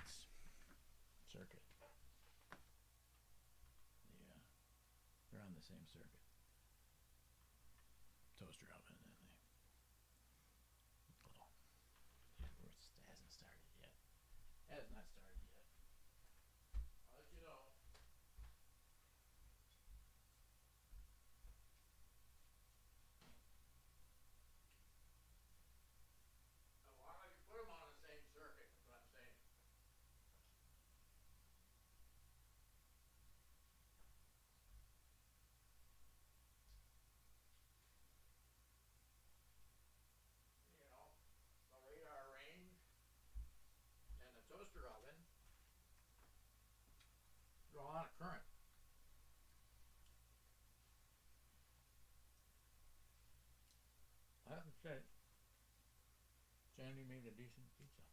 States circuit. Yeah, they're on the same circuit. Toaster oven, and they. Well, it hasn't started yet. It has not started yet. I'll let you know. Why don't you put them on the same circuit? That's what I'm saying. You know, the radar range and the toaster oven draw a lot of current. I have to say, Sandy made a decent pizza.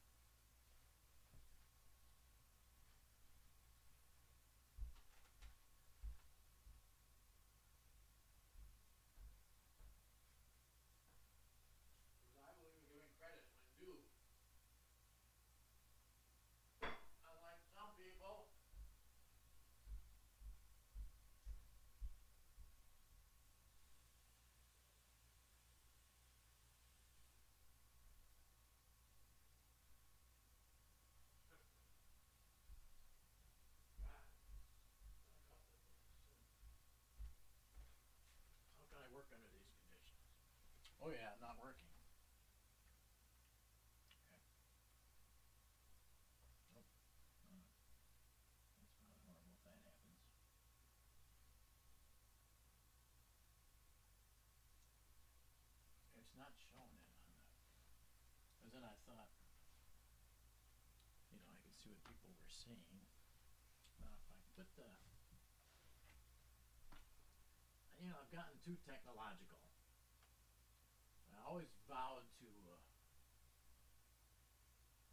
Because I believe in giving credit when due. Unlike some people. How can I work under these conditions? Oh yeah, not working. Okay. Nope. That's not normal if that happens. It's not showing it on the. Because then I thought, you know, I could see what people were saying. Now if I put the. You know, I've gotten too technological. I always vowed to.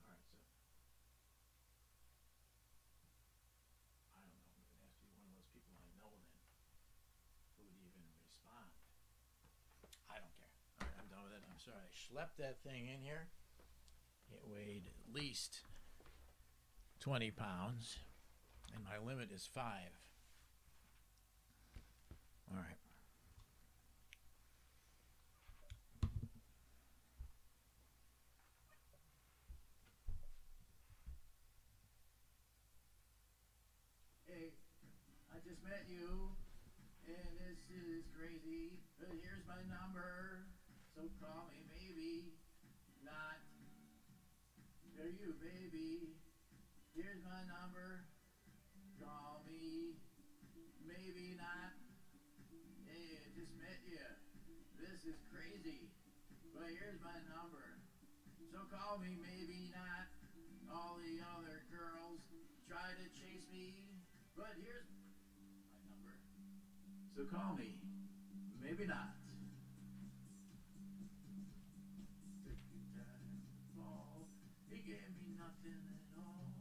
All right, so I don't know. It has to be one of those people I know then who would even respond. I don't care. All right, I'm done with it. I'm sorry. I schlepped that thing in here. It weighed at least 20 pounds, and my limit is 5. All right. Hey, I just met you, and this is crazy, but here's my number, so call me maybe, not. Are you, baby? Here's my number, call me, maybe not. Hey, I just met you. This is crazy, but here's my number, so call me maybe not. All the other girls try to chase me, but here's my number. So call me. Maybe not. Fall. He gave me nothing at all.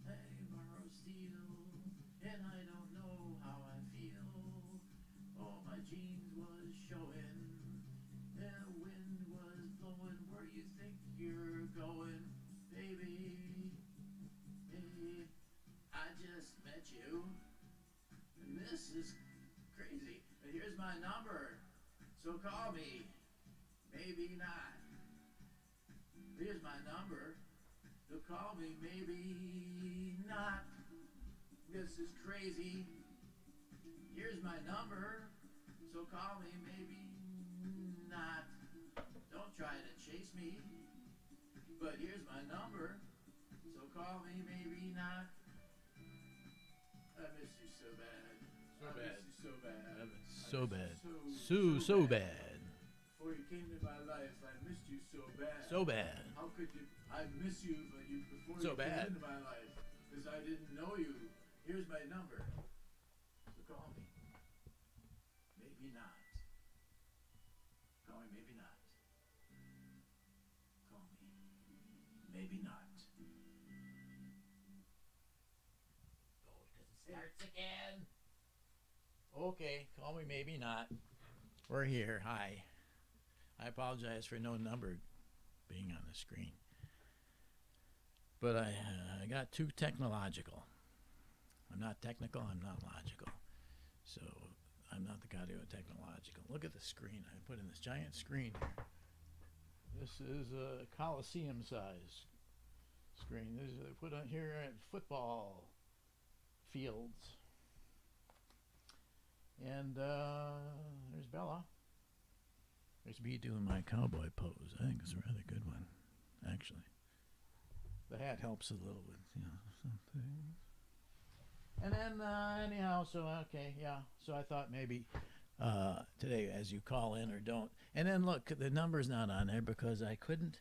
I borrowed steel, and I don't know how I feel. Oh, my jeans was showing, and the wind was blowing. Where you think you're going, baby? Hey, I just met you, and this is crazy. And here's my number, so call me. Maybe not. Here's my number, so call me. Maybe not. This is crazy. Here's my number, so call me. Maybe not. Don't try to chase me, but here's my number, so call me. Maybe not. I miss you so bad. So bad. Miss you so bad. So bad. So bad. Before you came into my life, I missed you so bad. So bad. How could you? I miss you, but you before So you bad. came into my life, because I didn't know you. Here's my number, so call me. Maybe not. Call me. Maybe not. Call me. Maybe not. Oh, because it starts again. Okay, call me maybe not. We're here. Hi. I apologize for no number being on the screen. But I I got too technological. I'm not technical, I'm not logical. So I'm not the guy to go technological. Look at the screen. I put in this giant screen here. This is a Coliseum size screen. This is they put on here at football fields. And there's Bella. There's me doing my cowboy pose. I think it's a rather good one, actually. The hat helps a little with, something. And then, anyhow, so, okay, yeah. So I thought maybe today, as you call in or don't. And then, look, the number's not on there because I couldn't,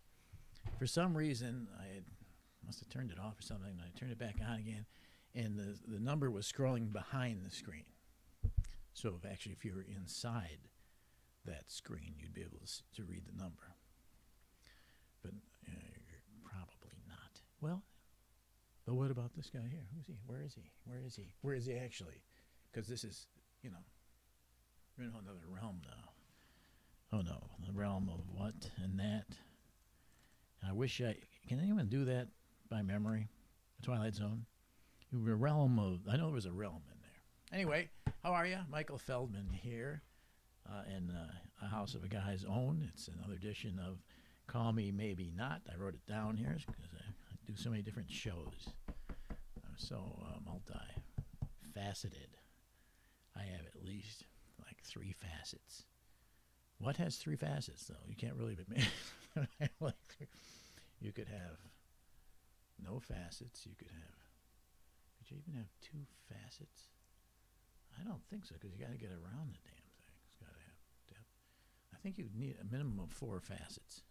for some reason, must have turned it off or something, and I turned it back on again, and the number was scrolling behind the screen. So if you were inside that screen, you'd be able to read the number. But you're probably not. Well, but what about this guy here? Who's he? Where is he? Where is he? Where is he actually? Because this is, we're in another realm now. Oh no, the realm of what and that. And I wish can anyone do that by memory? The Twilight Zone? The realm of, I know there was a realm in there. Anyway, how are you? Michael Feldman here. In A House of a Guy's Own. It's another edition of Call Me Maybe Not. I wrote it down here because I do so many different shows. I'm so multi-faceted. I have at least like 3 facets. What has 3 facets, though? You can't really be you could have no facets. Could you even have 2 facets? I don't think so, because you got to get around the damn thing. It's got to have depth. I think you need a minimum of 4 facets.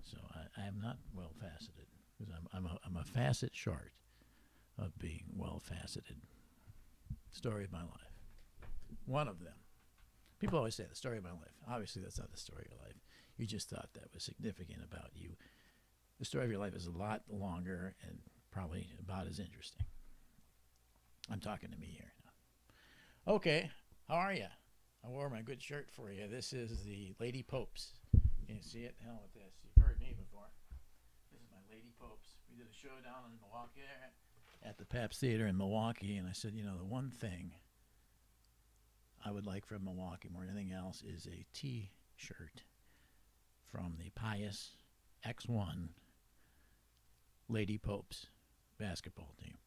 So I am not well faceted, because I'm a facet short of being well faceted. Story of my life. One of them. People always say the story of my life. Obviously, that's not the story of your life. You just thought that was significant about you. The story of your life is a lot longer and probably about as interesting. I'm talking to me here now. Okay, how are you? I wore my good shirt for you. This is the Lady Popes. Can you see it? Hell with this. You've heard me before. This is my Lady Popes. We did a show down in Milwaukee at the Pabst Theater in Milwaukee, and I said, the one thing I would like from Milwaukee more than anything else is a T-shirt from the Pius X1 Lady Popes basketball team.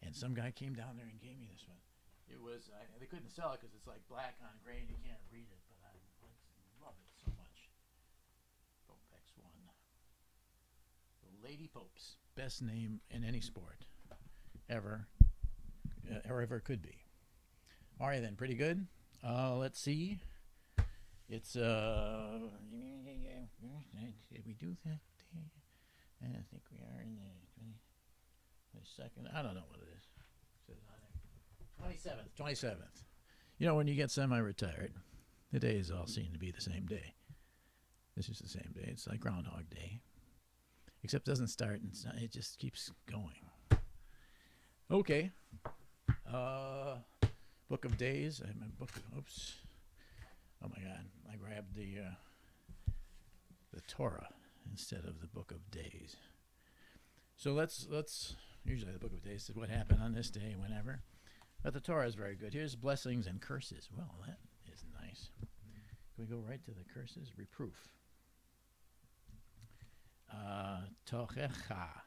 And some guy came down there and gave me this one. It was, they couldn't sell it because it's like black on gray and you can't read it, but I love it so much. Pope X1. The Lady Popes. Best name in any sport ever, or ever could be. All right then, pretty good. Let's see. It's, did we do that? I think we are in the second. I don't know what it is. It says on there. 27th. When you get semi-retired, the days all seem to be the same day. This is the same day. It's like Groundhog Day. Except it doesn't start, and it just keeps going. Okay. Book of Days. I have my book. Oops. Oh my God. I grabbed the Torah instead of the Book of Days. So let's usually the Book of Days said what happened on this day, whenever. But the Torah is very good. Here's blessings and curses. Well, that is nice. Can we go right to the curses? Reproof. Tochecha.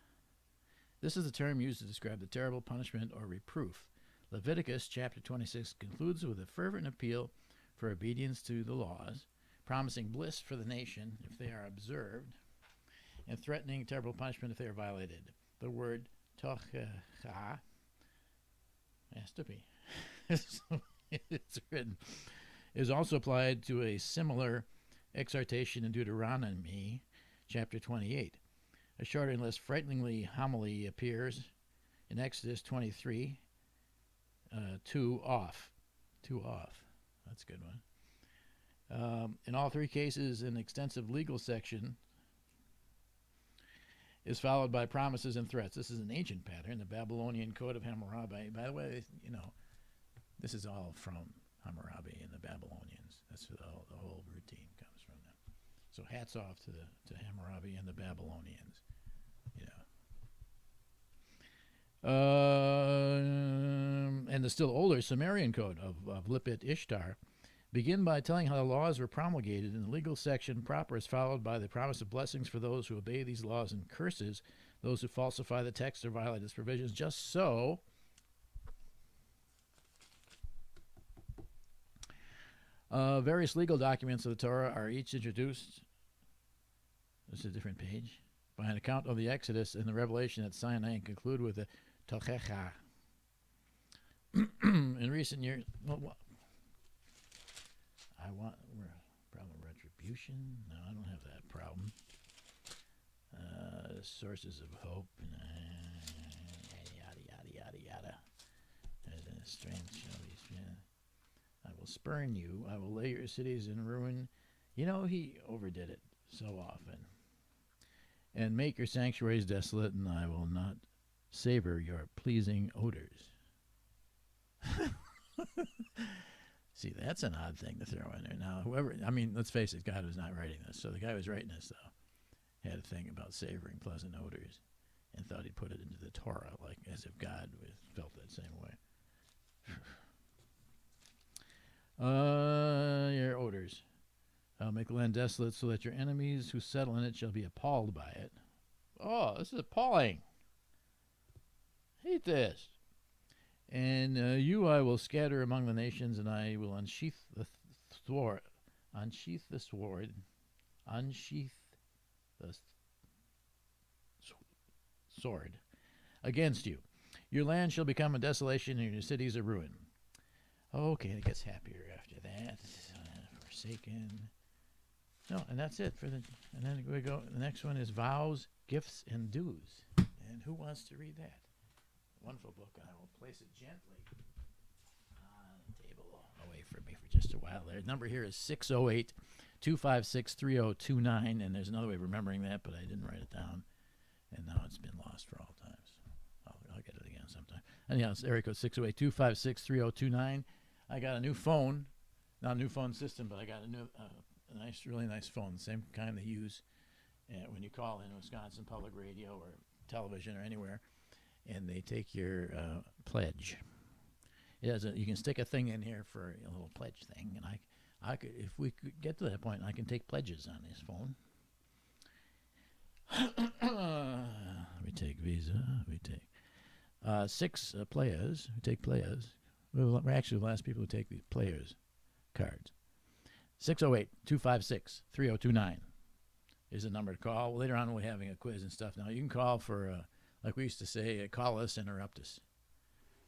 This is the term used to describe the terrible punishment or reproof. Leviticus chapter 26 concludes with a fervent appeal for obedience to the laws, promising bliss for the nation if they are observed, and threatening terrible punishment if they are violated. The word tochecha has to be. It's written. Is also applied to a similar exhortation in Deuteronomy chapter 28. A shorter and less frighteningly homily appears in Exodus 23, 2 off. 2 off. That's a good one. In all 3 cases, an extensive legal section is followed by promises and threats. This is an ancient pattern, the Babylonian Code of Hammurabi. By the way, this is all from Hammurabi and the Babylonians. That's where the whole routine comes from them. So hats off to Hammurabi and the Babylonians. And the still older Sumerian code of Lipit Ishtar begin by telling how the laws were promulgated, and the legal section proper is followed by the promise of blessings for those who obey these laws and curses those who falsify the text or violate its provisions. Just so, various legal documents of the Torah are each introduced. This is a different page. By an account of the Exodus and the Revelation at Sinai, and conclude with the Tochecha. In recent years, I want problem retribution. No, I don't have that problem. Sources of hope. Yada yada yada yada. And strange shall be. I will spurn you. I will lay your cities in ruin. You know, he overdid it so often. And make your sanctuaries desolate, and I will not savor your pleasing odors. See, that's an odd thing to throw in there. Now, let's face it, God was not writing this. So the guy who was writing this, though, had a thing about savoring pleasant odors and thought he'd put it into the Torah, like as if God felt that same way. Your odors. I'll make the land desolate so that your enemies who settle in it shall be appalled by it. Oh, this is appalling. Hate this. And you I will scatter among the nations, and I will unsheath the sword. Unsheath the sword. Unsheath the sword against you. Your land shall become a desolation, and your cities a ruin. Okay, it gets happier after that. Forsaken. No, and that's it for the. And then we go. The next one is vows, gifts, and dues. And who wants to read that? Wonderful book. I will place it gently on the table away from me for just a while there. The number here is 608-256-3029, and there's another way of remembering that, but I didn't write it down, and now it's been lost for all times. I'll get it again sometime. Anyhow, it's area code 608-256-3029. I got a new phone, not a new phone system, but I got a new, really nice phone, the same kind they use when you call in Wisconsin Public Radio or television or anywhere. And they take your pledge. It has you can stick a thing in here for a little pledge thing, and I could, if we could get to that point, I can take pledges on this phone. We take Visa. We take 6 players. We take players. We're actually the last people who take the players cards. 608-256-3029 is the number to call. Later on, we'll be having a quiz and stuff. Now you can call for. Like we used to say, call us, interrupt us.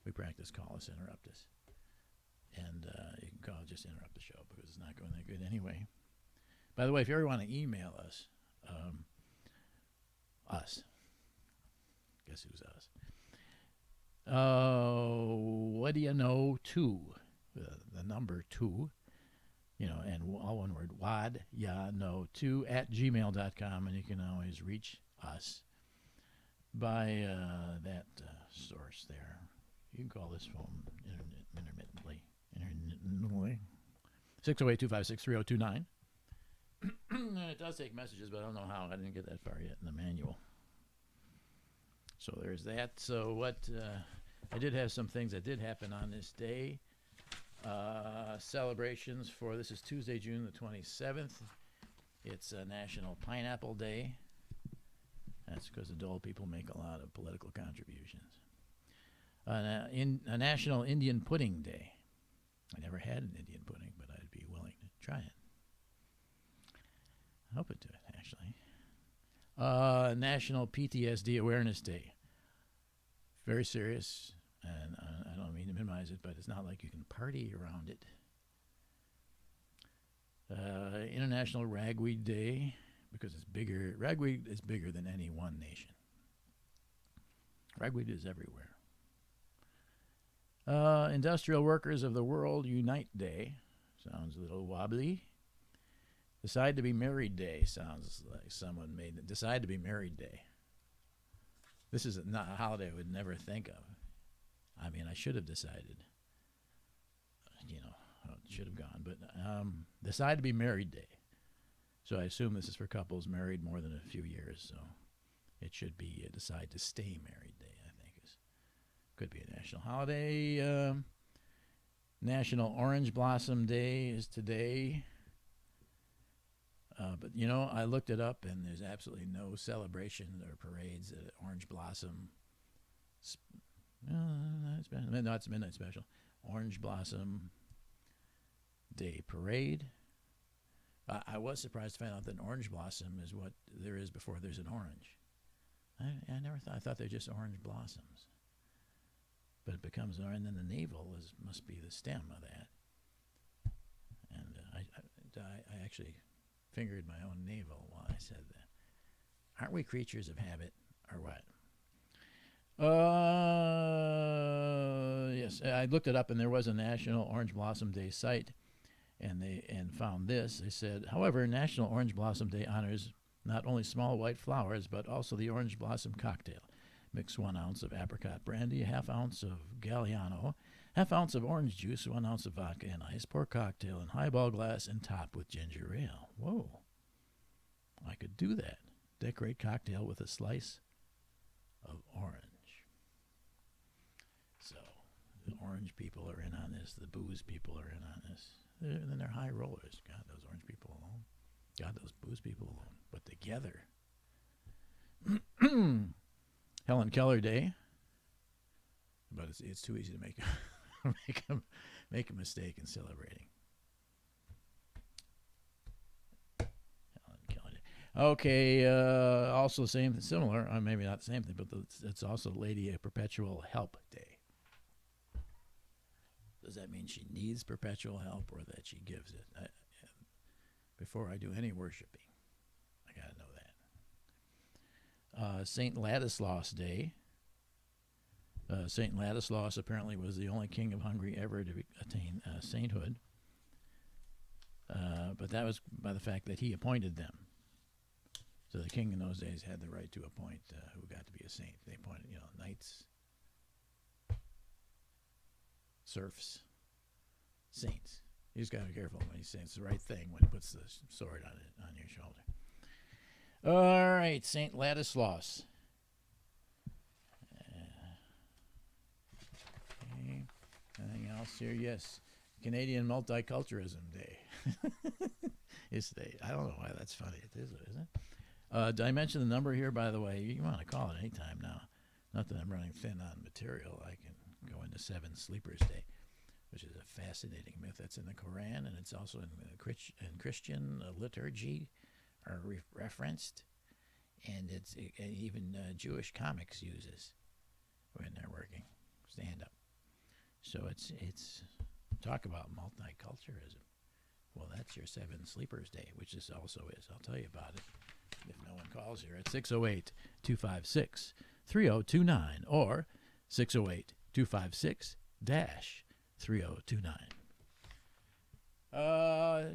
We practice call us, interrupt us. And you can call, just interrupt the show because it's not going that good anyway. By the way, if you ever want to email us, guess who's us? What do you know, 2, the number 2, and all one word, wadyanoknow2@gmail.com, and you can always reach us by that source there. You can call this phone intermittently. 608-256-3029. It does take messages, but I don't know how. I didn't get that far yet in the manual. So there's that. So what I did have some things that did happen on this day. Celebrations for, this is Tuesday, June the 27th. It's National Pineapple Day. That's because the Dole people make a lot of political contributions. A National Indian Pudding Day. I never had an Indian pudding, but I'd be willing to try it. I'm open to it, actually. National PTSD Awareness Day. Very serious, and I don't mean to minimize it, but it's not like you can party around it. International Ragweed Day. Because it's bigger. Ragweed is bigger than any one nation. Ragweed is everywhere. Industrial Workers of the World Unite Day. Sounds a little wobbly. Decide to be Married Day. Sounds like someone made it. Decide to be Married Day. This is not a holiday I would never think of. I mean, I should have decided. It should have gone. But Decide to be Married Day. So I assume this is for couples married more than a few years. So it should be Decide to Stay Married Day, I think, is could be a national holiday. National Orange Blossom Day is today. But, you know, I looked it up, and there's absolutely no celebration or parades at Orange Blossom. No, it's Midnight Special. Orange Blossom Day Parade. I was surprised to find out that an orange blossom is what there is before there's an orange. I never thought. I thought they're just orange blossoms. But it becomes an orange, and then the navel must be the stem of that. And I actually fingered my own navel while I said that. Aren't we creatures of habit, or what? Yes, I looked it up, and there was a National Orange Blossom Day site, and found this. They said, however, National Orange Blossom Day honors not only small white flowers, but also the orange blossom cocktail. Mix 1 ounce of apricot brandy, a half ounce of Galliano, half ounce of orange juice, 1 ounce of vodka and ice. Pour cocktail in highball glass and top with ginger ale. Whoa. I could do that. Decorate cocktail with a slice of orange. So, the orange people are in on this. The booze people are in on this. And then they're high rollers. God, those orange people alone. God, those booze people alone. But together. Helen Keller Day. But it's too easy to make a mistake in celebrating. Helen Keller Day. Okay, also similar, maybe not the same thing, but it's also Lady a Perpetual Help Day. Does that mean she needs perpetual help or that she gives it? Before I do any worshiping, I got to know that. St. Ladislaus Day. St. Ladislaus apparently was the only king of Hungary ever to attain sainthood. But that was by the fact that he appointed them. So the king in those days had the right to appoint who got to be a saint. They appointed, knights, serfs, saints. You just got to be careful when he says the right thing when he puts the sword on your shoulder. All right, St. Ladislaus. Okay. Anything else here? Yes. Canadian Multiculturalism Day. Is today. I don't know why that's funny. It is, isn't it? Did I mention the number here, by the way? You want to call it any time now. Not that I'm running thin on material. I can go into 7 Sleepers Day, which is a fascinating myth that's in the Quran, and it's also in Christian liturgy are referenced, and even Jewish comics uses when they're working stand-up. So it's talk about multiculturalism. Well, that's your 7 Sleepers Day, which this also is. I'll tell you about it if no one calls here at 608-256-3029 or 608-256-3029.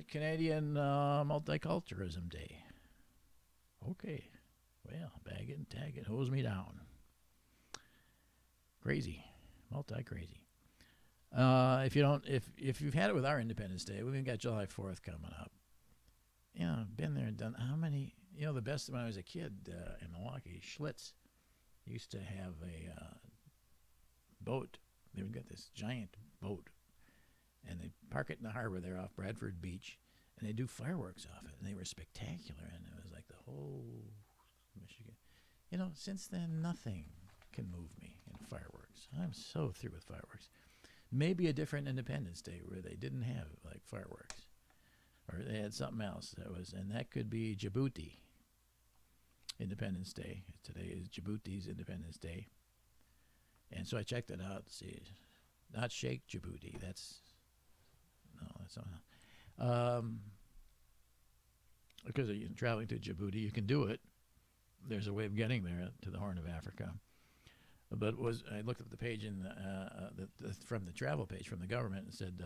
Canadian Multiculturalism Day. Okay. Well, bag it and tag it. Hose me down. Crazy. Multi-crazy. If you've had it with our Independence Day, we've got July 4th coming up. Been there and done how many, the best when I was a kid in Milwaukee, Schlitz used to have a boat. They've got this giant boat, and they park it in the harbor there off Bradford Beach, and they do fireworks off it, and they were spectacular, and it was like the whole Michigan. Since then, nothing can move me in fireworks. I'm so through with fireworks. Maybe a different Independence Day where they didn't have like fireworks, or they had something else and that could be Djibouti Independence Day. Today is Djibouti's Independence Day, and so I checked it out to see. Not Sheikh Djibouti. That's not. Because you're traveling to Djibouti, you can do it. There's a way of getting there to the Horn of Africa. But I looked at the page from the travel page from the government and said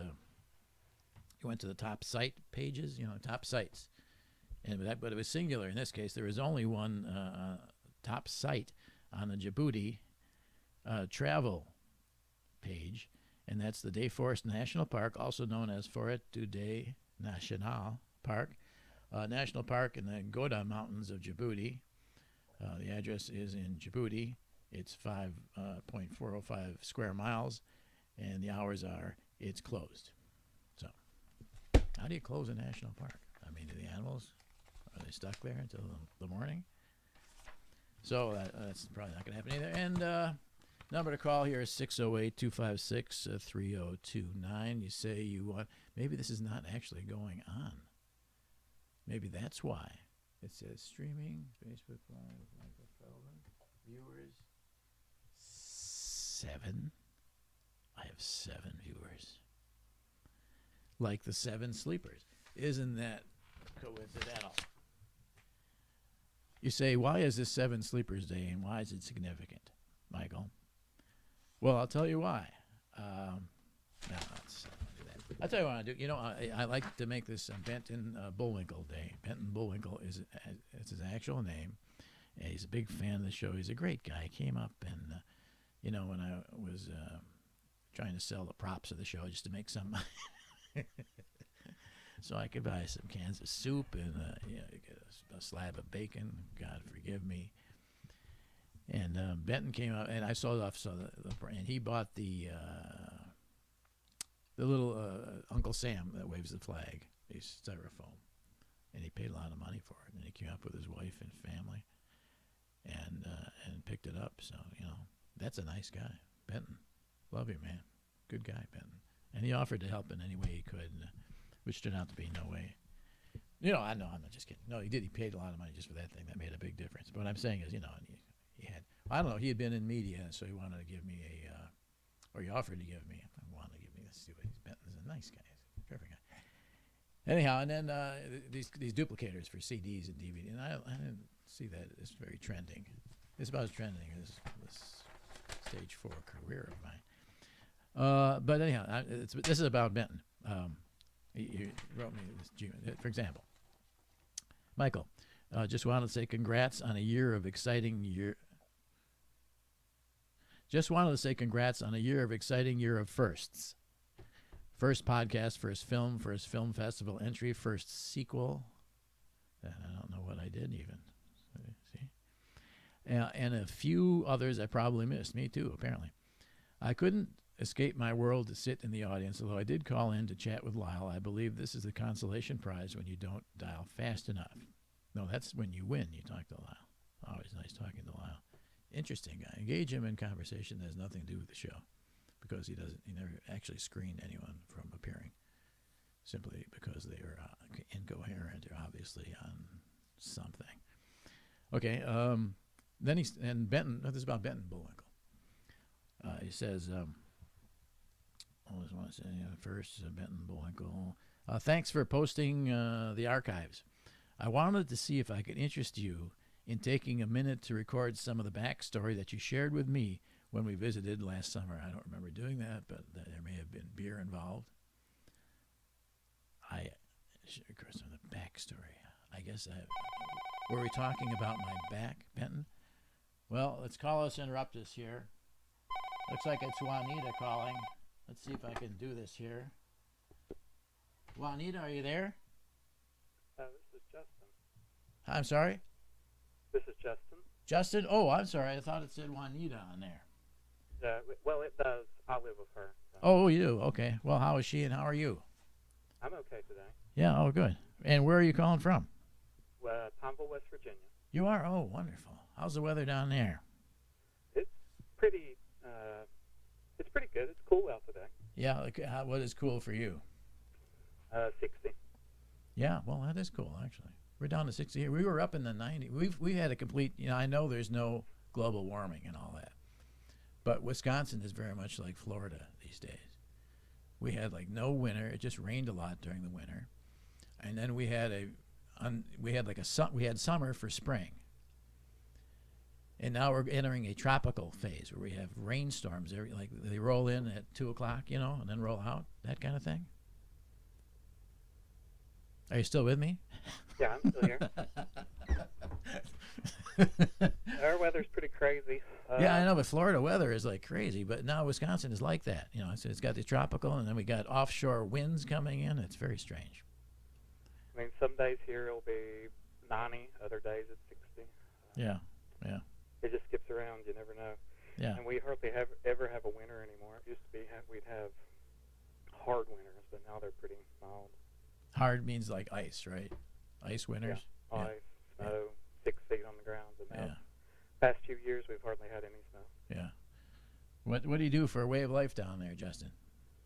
you went to the top site pages, top sites, but it was singular in this case. There was only one top site on the Djibouti travel page, and that's the Deforest National Park, also known as Forêt du Day National Park, National Park in the Goda Mountains of Djibouti. The address is in Djibouti. it's 5.405 square miles, and the hours are it's closed. So, how do you close a national park? I mean, do the animals, are they stuck there until the morning? So that's probably not going to happen either. And number to call here is 608-256-3029. You say you want, maybe this is not actually going on. Maybe that's why. It says streaming, Facebook Live, Michael Feldman, viewers, 7. I have 7 viewers. Like the 7 sleepers. Isn't that coincidental? You say, why is this 7 Sleepers Day and why is it significant, Michael? Well, I'll tell you why. No, let's do that. I'll tell you what I do. You know, I like to make this Benton Bullwinkle Day. Benton Bullwinkle is it's his actual name. And he's a big fan of the show. He's a great guy. He came up and, you know, when I was trying to sell the props of the show just to make some money. So I could buy some cans of soup and get a slab of bacon. God forgive me. And Benton came out, and I sold off. And he bought the little Uncle Sam that waves the flag, he's styrofoam, and he paid a lot of money for it. And he came up with his wife and family, and picked it up. So that's a nice guy, Benton. Love you, man. Good guy, Benton. And he offered to help in any way he could. Which turned out to be no way. I know, I'm not just kidding. No, he did. He paid a lot of money just for that thing. That made a big difference. But what I'm saying is, he had, I don't know, he had been in media, so he wanted to give me or he offered to give me, let's see what Benton's a nice guy. He's a perfect guy. Anyhow, and then these duplicators for CDs and DVD, and I didn't see that as very trending. It's about as trending as this stage 4 career of mine. But anyhow, this is about Benton. He wrote me this, for example. Michael, just wanted to say congrats on a year of exciting year. Just wanted to say congrats on a year of firsts. First podcast, first film festival entry, first sequel. And I don't know what I did even. See? And a few others I probably missed. Me too, apparently. I couldn't escape my world to sit in the audience, although I did call in to chat with Lyle. I believe this is the consolation prize when you don't dial fast enough. No, that's when you win. You talk to Lyle. Always nice talking to Lyle. Interesting guy. Engage him in conversation that has nothing to do with the show, because he never actually screened anyone from appearing, simply because they are incoherent or obviously on something. Okay, then Benton, this is about Benton Bullwinkle. He says, I always want to say first, Benton Bullwinkle. Thanks for posting the archives. I wanted to see if I could interest you in taking a minute to record some of the backstory that you shared with me when we visited last summer. I don't remember doing that, but there may have been beer involved. I should record some of the backstory. I guess were we talking about my back, Benton? Well, let's call us, interrupt us here. Looks like it's Juanita calling. Let's see if I can do this here. Juanita, are you there? This is Justin. I'm sorry? This is Justin. Justin? Oh, I'm sorry. I thought it said Juanita on there. Well, it does. I live with her. So. Oh, you do? Okay. Well, how is she and how are you? I'm okay today. Yeah, oh, good. And where are you calling from? Pineville, West Virginia. You are? Oh, wonderful. How's the weather down there? It's pretty good. It's cool out today. Yeah, what is cool for you? 60. Yeah, well, that is cool, actually. We're down to 60 here. We were up in the 90s. We had a complete, I know there's no global warming and all that, but Wisconsin is very much like Florida these days. We had no winter. It just rained a lot during the winter, and then we had summer for spring, and now we're entering a tropical phase where we have rainstorms. They roll in at 2:00, and then roll out. That kind of thing. Are you still with me? Yeah, I'm still here. Our weather's pretty crazy. Yeah, I know, but Florida weather is crazy. But now Wisconsin is like that. It's got the tropical, and then we got offshore winds coming in. It's very strange. I mean, some days here it'll be 90, other days it's 60. Yeah. It just skips around. You never know. Yeah. And we hardly ever have a winter anymore. It used to be we'd have hard winters, but now they're pretty mild. Hard means like ice, right? Ice winters. Yeah. Ice, snow, 6 feet on the ground. But now, Yeah. past few years, we've hardly had any snow. Yeah. What do you do for a way of life down there, Justin?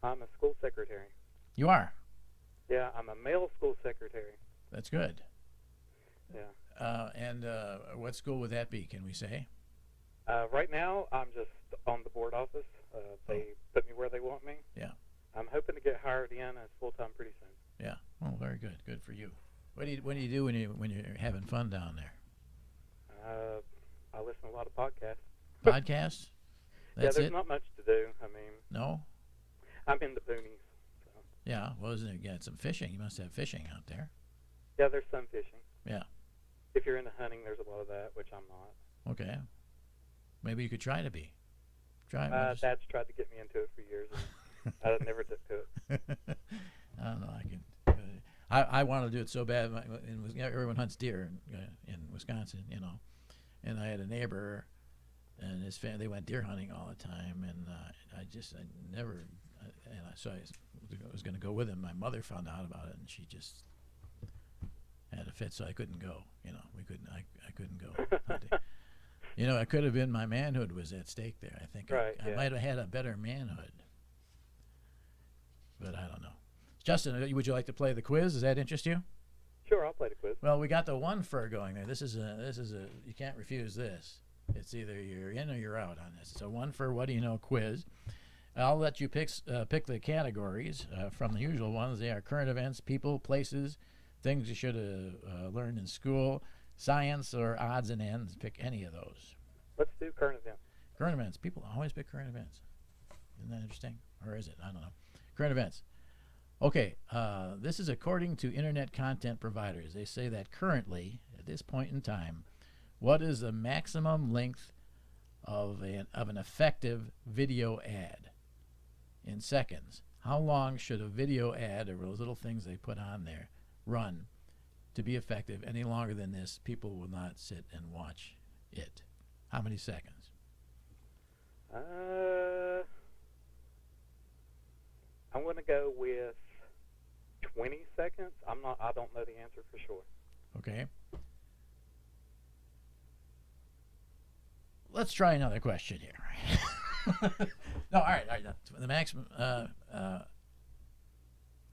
I'm a school secretary. You are. Yeah, I'm a male school secretary. That's good. Yeah. And what school would that be? Can we say? Right now, I'm just on the board office. They put me where they want me. Yeah. I'm hoping to get hired in as full-time pretty soon. Yeah. Oh, very good. Good for you. What do you do when you're having fun down there? I listen to a lot of podcasts. Podcasts? That's there's it? not much to do. I mean, No? I'm in the boonies. So. Yeah. Well, isn't it? You got some fishing. You must have fishing out there. Yeah, there's some fishing. Yeah. If you're into hunting, there's a lot of that, which I'm not. Okay. Maybe you could try to be. Try. Dad's tried to get me into it for years, and I never took to it. I don't know. I want to do it so bad. Everyone hunts deer in Wisconsin, you know. And I had a neighbor, and his family, they went deer hunting all the time, and so I was going to go with him. My mother found out about it, and she just had a fit, so I couldn't go. You know, I couldn't go hunting. You know, it could have been my manhood was at stake there. I think I might have had a better manhood, but I don't know. Justin, would you like to play the quiz? Does that interest you? Sure, I'll play the quiz. Well, we got the Onefer going there. This is a you can't refuse this. It's either you're in or you're out on this. It's a Onefer What Do You Know quiz. I'll let you pick the categories from the usual ones. They are current events, people, places, things you should have learned in school, science, or odds and ends. Pick any of those. Let's do current events. Current events. People always pick current events. Isn't that interesting? Or is it? I don't know. Current events. Okay, this is according to internet content providers. They say that currently, at this point in time, what is the maximum length of an effective video ad in seconds? How long should a video ad, or those little things they put on there, run to be effective? Any longer than this, people will not sit and watch it. How many seconds? I'm going to go with 20 seconds. I don't know the answer for sure. Okay. Let's try another question here. No, all right. The maximum. I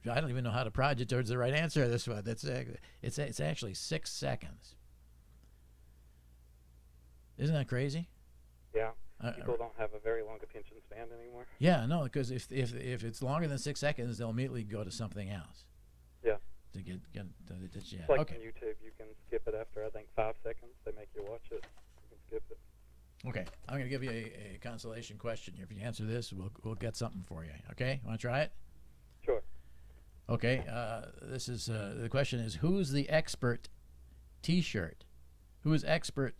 don't even know how to prod you towards the right answer. This one. It's actually 6 seconds. Isn't that crazy? Yeah. People don't have a very long attention span anymore. Yeah, no, because if it's longer than 6 seconds, they'll immediately go to something else. Yeah. To get yeah. It's like Okay. on YouTube, you can skip it after, I think, 5 seconds. They make you watch it. You can skip it. Okay, I'm going to give you a consolation question here. If you answer this, we'll get something for you. Okay, want to try it? Sure. Okay, this is the question is who's the expert T-shirt? Who is expert?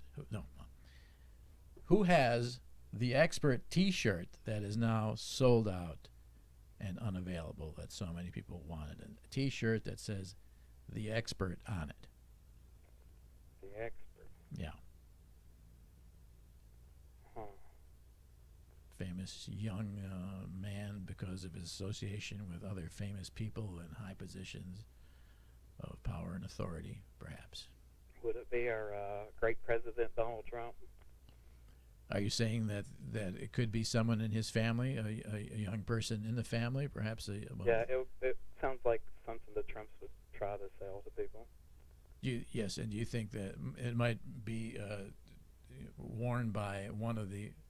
Who has the expert T-shirt that is now sold out and unavailable that so many people wanted? A T-shirt that says "the expert" on it. The expert. Yeah. Huh. Famous young man because of his association with other famous people in high positions of power and authority, perhaps. Would it be our great president, Donald Trump? Are you saying that it could be someone in his family, a young person in the family, perhaps? Yeah, it sounds like something that Trump would try to sell to people. Yes, and do you think that it might be worn by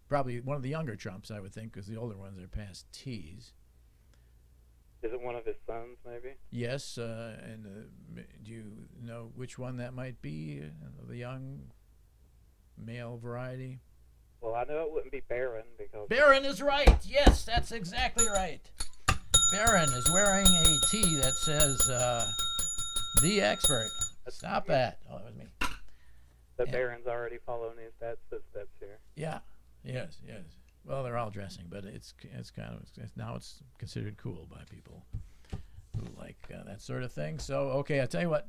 probably one of the younger Trumps, I would think, because the older ones are past T's. Is it one of his sons, maybe? Yes, and do you know which one that might be, the young male variety? Well, I know it wouldn't be Barron because... Barron is right. Yes, that's exactly right. Barron is wearing a tee that says, "The Expert." Stop that. Oh, that was me. But Yeah. Barron's already following his dad's footsteps here. Yeah. Yes. Well, they're all dressing, but it's now it's considered cool by people who like that sort of thing. So, okay, I'll tell you what.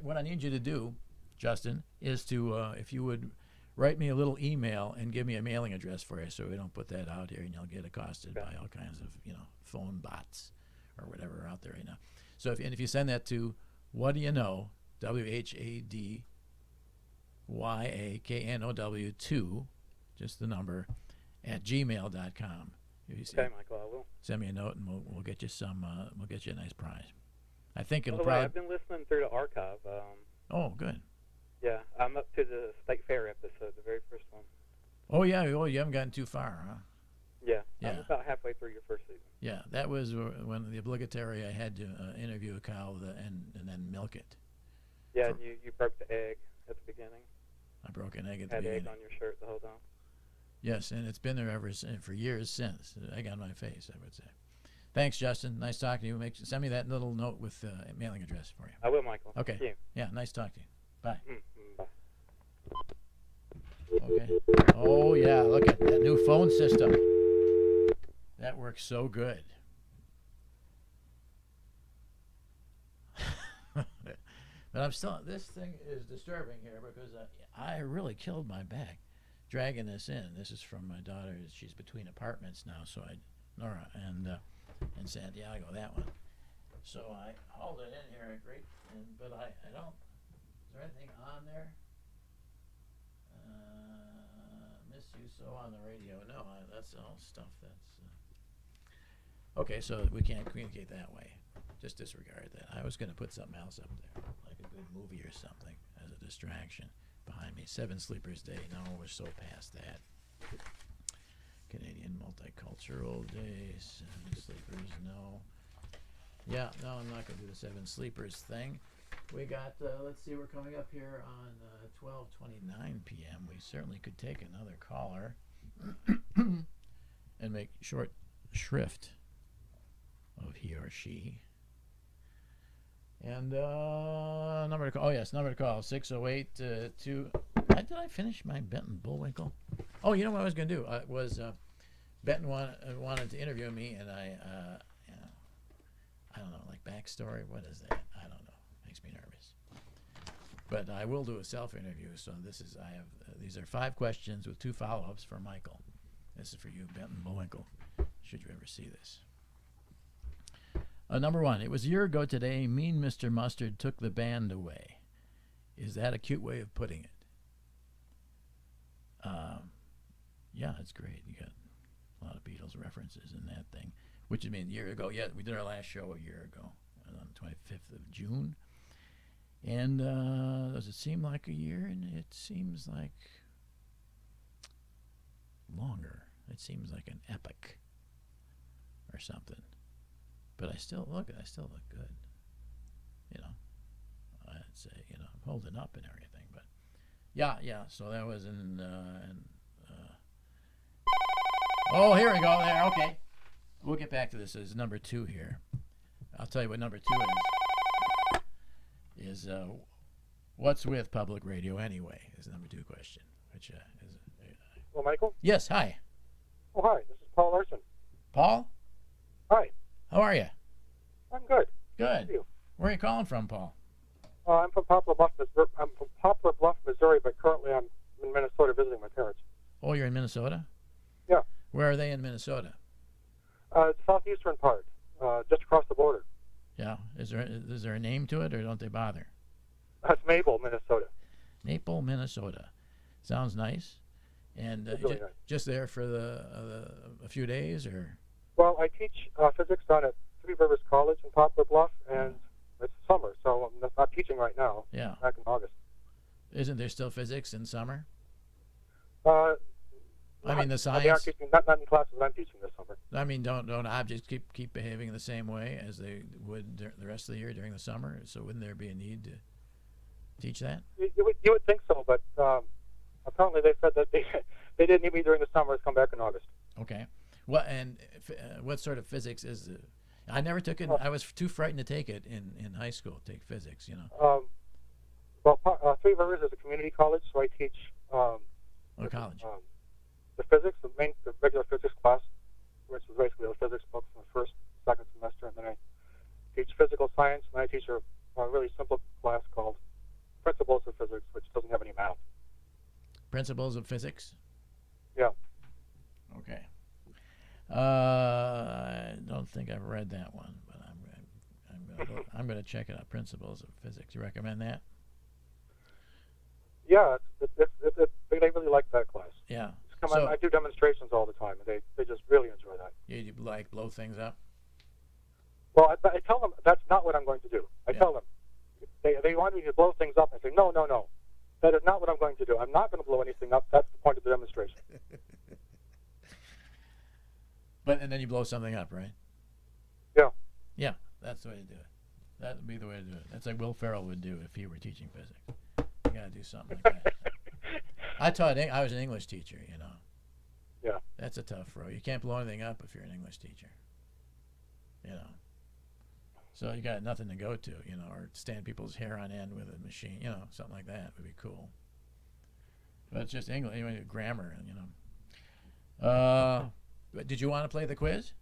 What I need you to do, Justin, is to if you would write me a little email and give me a mailing address for you, so we don't put that out here, and you'll get accosted by all kinds of phone bots or whatever are out there right now. So if you send that to What Do You Know, WHADYAKNOW2, just the number, at gmail.com. Okay, Michael, I will. Send me a note, and we'll get you some. We'll get you a nice prize. I think By it'll the way, probably. I've been listening through the archive. Oh, good. Yeah, I'm up to the State Fair episode, the very first one. Oh yeah. Oh, you haven't gotten too far, huh? Yeah, Yeah. I'm about halfway through your first season. Yeah, that was when the obligatory. I had to interview a cow and then milk it. Yeah, you broke the egg at the beginning. I broke an egg at the Had beginning. egg on your shirt the whole time. Yes, and it's been there for years since. Egg on my face, I would say. Thanks, Justin. Nice talking to you. Send me that little note with mailing address for you. I will, Michael. Okay. Thank you. Yeah, nice talking to you. Bye. Bye. Okay. Oh, yeah, look at that new phone system. That works so good. But I'm still, this thing is disturbing here because I really killed my back dragging this in. This is from my daughter. She's between apartments now, so Nora and Santiago, that one. So I hauled it in here, but I don't, is there anything on there? Miss you so on the radio. No, that's all stuff that's... Okay, so we can't communicate that way. Just disregard that. I was going to put something else up there, like a good movie or something, as a distraction behind me. 7 Sleepers Day. No, we're so past that. Canadian Multicultural Day. 7 Sleepers, no. Yeah, no, I'm not going to do the 7 Sleepers thing. We got, let's see, we're coming up here on 12:29 p.m. We certainly could take another caller and make short shrift of he or she. And number to call, number to call, 608-2. Did I finish my Benton Bullwinkle? Oh, you know what I was going to do? Benton wanted to interview me, and I don't know, like backstory. What is that? I don't know. Makes me nervous. But I will do a self-interview. So these are 5 questions with 2 follow-ups for Michael. This is for you, Benton Bullwinkle, should you ever see this. Number 1, it was a year ago today, Mean Mr. Mustard took the band away. Is that a cute way of putting it? Yeah, it's great. You got a lot of Beatles references in that thing. Which would mean a year ago. Yeah, we did our last show a year ago, on the 25th of June. And does it seem like a year? And it seems like longer. It seems like an epic or something. But I still look good. I'd say, I'm holding up and everything. But yeah. So that was oh, here we go. There. Okay. We'll get back to this as number 2 here. I'll tell you what number 2 is. What's with public radio anyway? Is the number 2 question. Which Well, Michael? Yes. Hi. Oh, hi. This is Paul Larson. Paul. Hi. How are you? I'm good. Good. How are you? Where are you calling from, Paul? I'm from Poplar Bluff, Missouri, but currently I'm in Minnesota visiting my parents. Oh, you're in Minnesota? Yeah. Where are they in Minnesota? Southeastern part, just across the border. Yeah. Is there a name to it, or don't they bother? That's Mabel, Minnesota. Maple, Minnesota. Sounds nice. And It's really nice. Just there for a few days, or? Well, I teach physics down at Three Rivers College in Poplar Bluff, and it's summer, so I'm not teaching right now. Yeah. Back in August. Isn't there still physics in summer? I mean, the They science. are teaching, not in classes I'm teaching this summer. I mean, don't objects keep behaving the same way as they would the rest of the year during the summer? So wouldn't there be a need to teach that? You would think so, but apparently they said that they didn't need me during the summer. It's come back in August. Okay. What sort of physics is it? I never took it. I was too frightened to take it in high school. Take physics, Three Rivers is a community college, so I teach. College. The physics, the regular physics class, which is basically the physics books in the first, second semester, and then I teach physical science, and I teach a really simple class called Principles of Physics, which doesn't have any math. Principles of Physics? Yeah. Okay. I don't think I've read that one, but I'm going to check it out. Principles of Physics. You recommend that? Yeah, they really like that class. Yeah. I do demonstrations all the time, and they just really enjoy that. You like blow things up? Well, I tell them that's not what I'm going to do. I tell them they want me to blow things up. I say no. That is not what I'm going to do. I'm not going to blow anything up. That's the point of the demonstration. And then you blow something up, right? Yeah. Yeah, that's the way to do it. That would be the way to do it. That's like Will Ferrell would do if he were teaching physics. You got to do something like that. I was an English teacher, you know. Yeah. That's a tough row. You can't blow anything up if you're an English teacher. You know. So you got nothing to go to, you know, or stand people's hair on end with a machine, you know, something like that would be cool. But it's just English, grammar, you know. Did you want to play the quiz?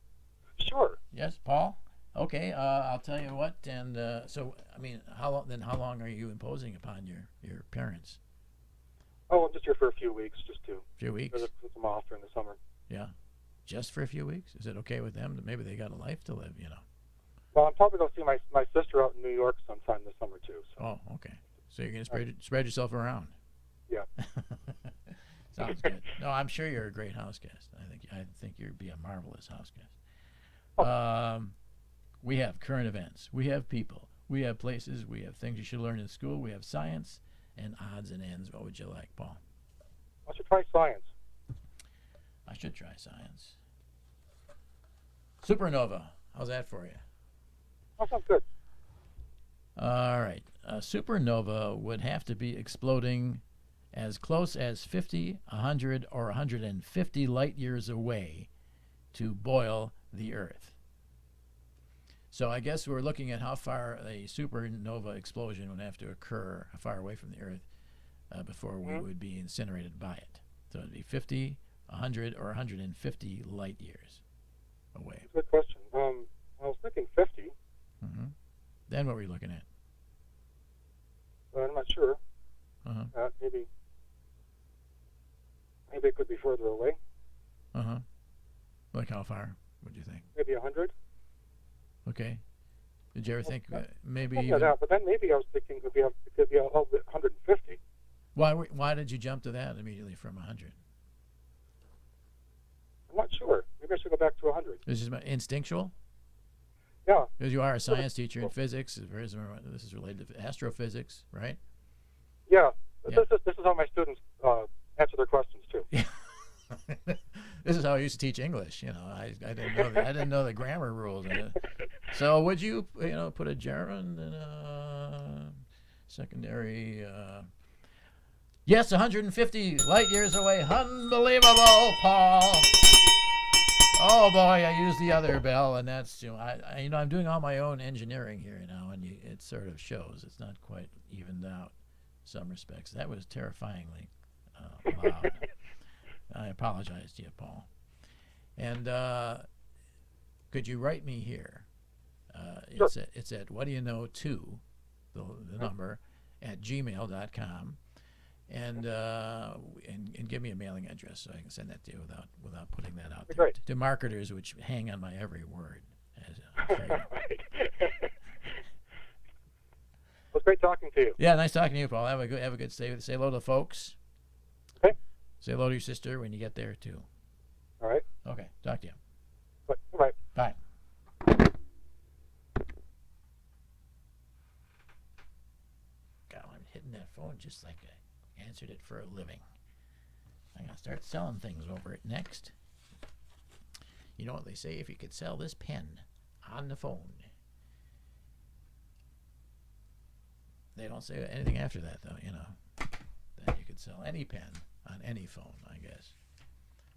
Sure. Yes, Paul? Okay, I'll tell you what. And so, I mean, how long are you imposing upon your parents? Oh, I'm just here for a few weeks, just to. Few weeks? Visit them off during the summer. Yeah. Just for a few weeks? Is it okay with them? Maybe they got a life to live, you know. Well, I'm probably going to see my sister out in New York sometime this summer, too. So. Oh, okay. So you're going to spread yourself around. Yeah. Sounds good. No, I'm sure you're a great house guest. I think you'd be a marvelous house guest. Oh. We have current events. We have people. We have places. We have things you should learn in school. We have science and odds and ends. What would you like, Paul? I should try science. I should try science. Supernova. How's that for you? That sounds good. All right. A supernova would have to be exploding as close as 50, 100, or 150 light years away to boil the Earth. So I guess we're looking at how far a supernova explosion would have to occur, how far away from the Earth, before we would be incinerated by it. So it would be 50, 100, or 150 light years away. Good question. I was thinking 50. Mm-hmm. Then what were you looking at? I'm not sure. Uh-huh. Maybe it could be further away. Uh-huh. Like how far, would you think? Maybe 100. Okay. Did you ever think maybe even... Yeah, but then maybe I was thinking it could be a little bit 150. Why did you jump to that immediately from 100? I'm not sure. Maybe I should go back to 100. This is instinctual? Yeah. Because you are a science teacher in physics. This is related to astrophysics, right? Yeah. This is how my students answer their questions too. This is how I used to teach English. You know, I didn't know the grammar rules. So would you put a gerund in a secondary? Yes, 150 light years away. Unbelievable, Paul. Oh boy, I used the other bell, and that's I'm doing all my own engineering here now, and it sort of shows. It's not quite evened out in some respects. That was terrifyingly loud. I apologize to you, Paul. And could you write me here? Sure. It's at what do you know 2, the number, at gmail.com. And give me a mailing address so I can send that to you without putting that out there to marketers, which hang on my every word. Right. It was great talking to you. Yeah, nice talking to you, Paul. Have a good stay. Say hello to the folks. Okay. Say hello to your sister when you get there too. All right. Okay. Talk to you. All right. Bye. God, I'm hitting that phone just like I answered it for a living. I'm going to start selling things over it next. You know what they say, if you could sell this pen on the phone. They don't say anything after that, though, that you could sell any pen on any phone, I guess.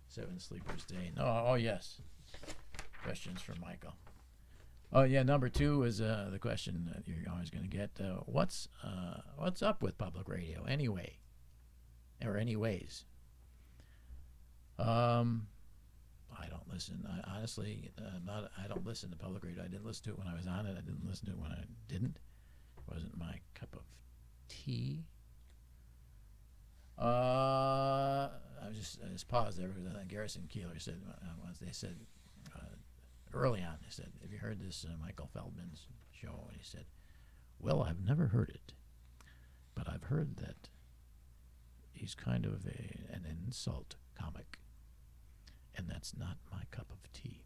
7 Sleepers Day. Oh, yes. Questions from Michael. Oh, yeah, number 2 is the question that you're always going to get. What's up with public radio anyway? Or anyways? I don't listen. Honestly, I don't listen to public radio. I didn't listen to it when I was on it. I didn't listen to it when I didn't. It wasn't my cup of tea. I just paused there because I think Garrison Keeler said once they said early on, they said, "Have you heard this Michael Feldman's show?" And he said, "Well, I've never heard it, but I've heard that he's kind of an insult comic, and that's not my cup of tea."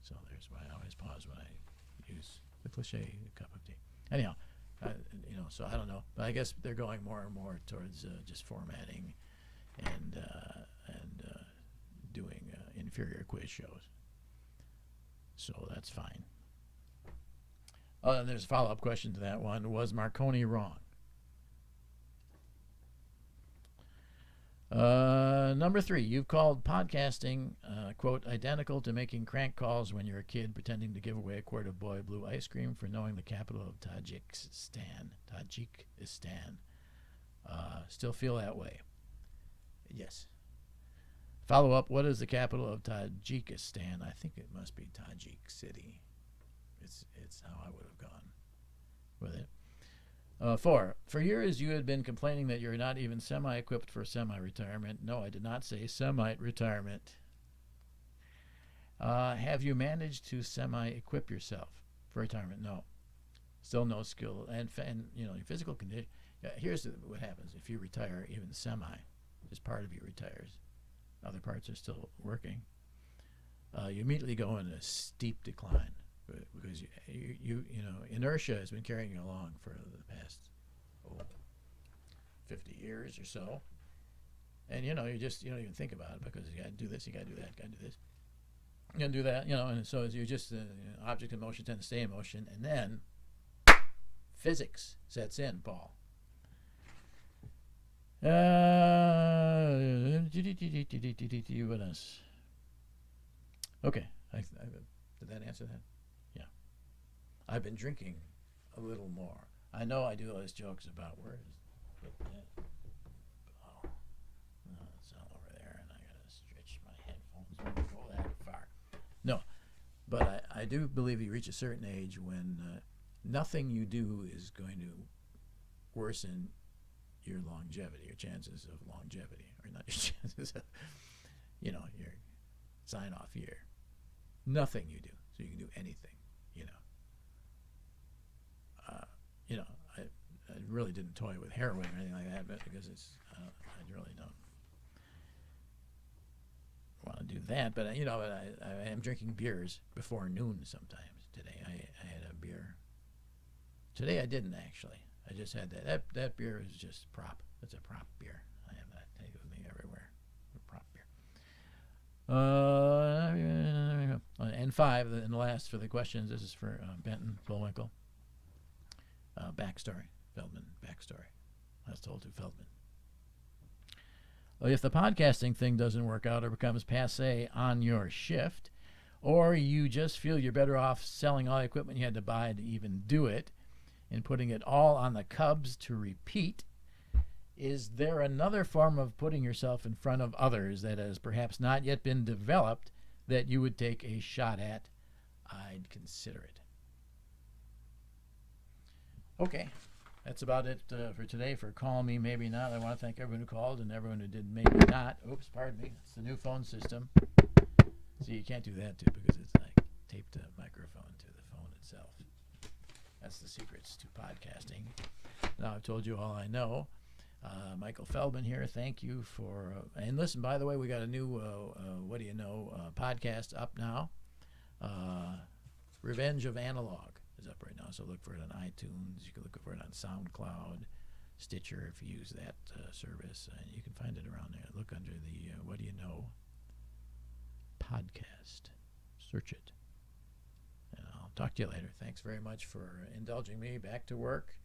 So there's why I always pause when I use the cliche cup of tea. Anyhow, so I don't know, but I guess they're going more and more towards just formatting and doing inferior quiz shows. So that's fine. There's a follow-up question to that one. Was Marconi wrong? Number 3, you've called podcasting, quote, identical to making crank calls when you're a kid pretending to give away a quart of Boy Blue ice cream for knowing the capital of Tajikistan. Still feel that way? Yes. Follow up, what is the capital of Tajikistan? I think it must be Tajik City. It's how I would have gone with it. 4, for years you had been complaining that you're not even semi-equipped for semi-retirement. No, I did not say semi-retirement. Have you managed to semi-equip yourself for retirement? No. Still no skill. And your physical condition. Here's what happens. If you retire, even semi, just part of you retires. Other parts are still working. You immediately go in a steep decline. Because inertia has been carrying you along for the past 50 years or so, and you don't even think about it because you got to do this, you got to do that, got to do this, you got to do that, and so you're just object in motion tend to stay in motion, and then physics sets in, Paul. What else? Okay, did that answer that? I've been drinking a little more. I know I do all these jokes about where is it? Oh, no, it's all over there, and I gotta stretch my headphones. Won't go that far. No, but I do believe you reach a certain age when nothing you do is going to worsen your longevity, your chances of longevity, or not your chances of, your sign-off year. Nothing you do, so you can do anything. I really didn't toy with heroin or anything like that, but because I really don't want to do that. But I am drinking beers before noon sometimes. Today I had a beer. Today I didn't actually. I just had that beer is just prop. It's a prop beer. I have that. Take it with me everywhere. A prop beer. And 5, and the last for the questions. This is for Benton Bullwinkle. Backstory. Feldman. Backstory. I was told to Feldman. Well, if the podcasting thing doesn't work out or becomes passe on your shift, or you just feel you're better off selling all the equipment you had to buy to even do it and putting it all on the Cubs to repeat, is there another form of putting yourself in front of others that has perhaps not yet been developed that you would take a shot at? I'd consider it. Okay, that's about it for today for Call Me Maybe Not. I want to thank everyone who called and everyone who did Maybe Not. Oops, pardon me. It's the new phone system. See, you can't do that too because it's like taped a microphone to the phone itself. That's the secrets to podcasting. Now I've told you all I know. Michael Feldman here. Thank you for... and listen, by the way, we got a new What Do You Know podcast up now. Revenge of Analog is up right now, so look for it on iTunes. You can look for it on SoundCloud, Stitcher if you use that service. You can find it around there. Look under the What Do You Know podcast. Search it. And I'll talk to you later. Thanks very much for indulging me. Back to work,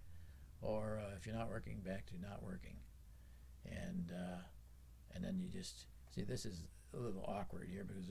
or if you're not working, back to not working. And then you just see, this is a little awkward here because